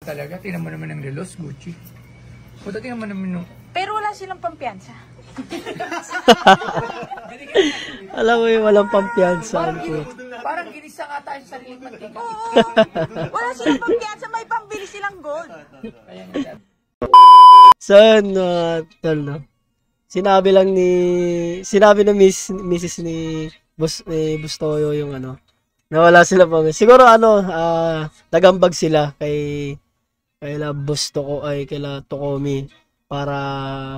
talaga. Tingnan mo naman ang relos, Gucci. Puta, tingnan mo naman yung... Pero wala silang pampiyansa. Alam mo yung walang pampiyansa. Parang ginisa nga tayo sa sariling mantika. Wala silang pampiyansa, may pambili silang gold. So, tol, no? Sinabi ng Mrs. ni Bustoyo yung nawala sila pang. Siguro nagambag sila kaila Busto ay kaila Tokomi para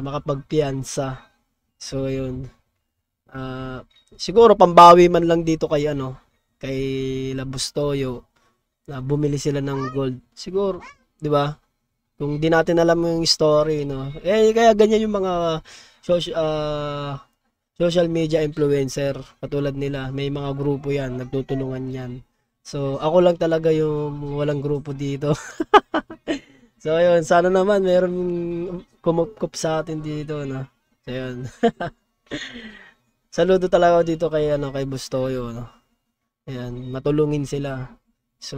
makapagpiyansa. So, yun. Siguro pambawi man lang dito kay La Bustoyo na bumili sila ng gold. Siguro, 'di ba? Kung di natin alam yung story, no. Kaya ganyan yung mga social media influencer katulad nila. May mga grupo 'yan, nagtutulungan 'yan. So, ako lang talaga yung walang grupo dito. So, ayun, sana naman meron kumukup sa atin dito, no. So, ayun. Saludo talaga ako dito kay Bustoyo, no. Ayan, matulungin sila. So,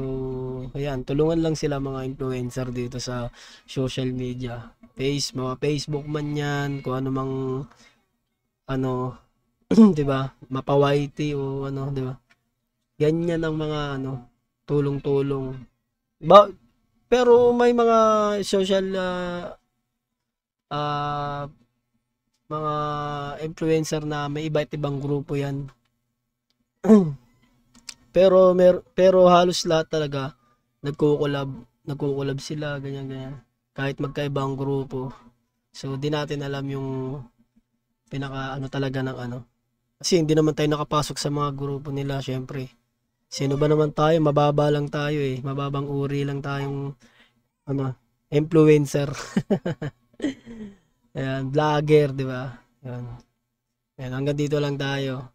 ayan, tulungan lang sila mga influencer dito sa social media. Mga Facebook man 'yan, kung ano mang 'di ba? Mapa-YT o 'di ba? Ganyan ang mga tulong-tulong. Pero may mga social mga influencer na may iba't ibang grupo 'yan. Pero halos lahat talaga nagko-collab sila ganyan. Kahit magkaibang grupo. So di natin alam yung pinaka talaga ng Kasi hindi naman tayo nakapasok sa mga grupo nila, syempre. Sino ba naman tayo? Mababa lang tayo eh. Mababang uri lang tayong influencer. Ayan, vlogger, di ba? Ayan, hanggang dito lang tayo.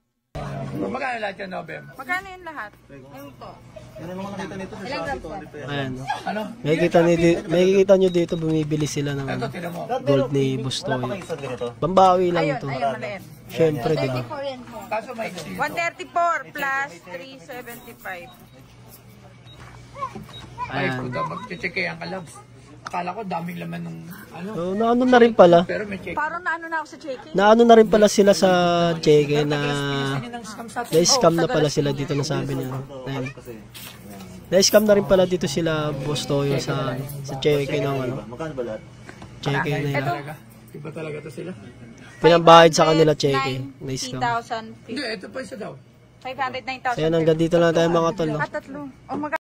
Magkano lahat yan, Nobem? Magkano yun lahat? Yung to. Ilang grams yan? Ayan. May kita nyo dito, bumibili sila ng gold ni Bustoyo. Pambawi lang ito. Ayun, maliit. Siyempre, di ba? Kaso may 134 plus 375. Ay, Ayan. puta, mag-check kaya ang kalabs. Akala ko daming laman nung So, naano na rin pala. Pero may check. Parang naano na ako sa check-in. Naano na rin pala sila sa cheque na na-scam na pala sila dito na sabi nila. Ayan. Na-scam na rin pala dito sila Bustoyo sa cheque ng Magkano ba lahat? cheque na yun. Iba talaga to sila. Pinambayad sa kanila cheque. Na-scam. 590,000. Hindi, ito pa isa daw. 509,000. Ayan, hanggang dito lang tayo mga tol. Tatlo. Oh,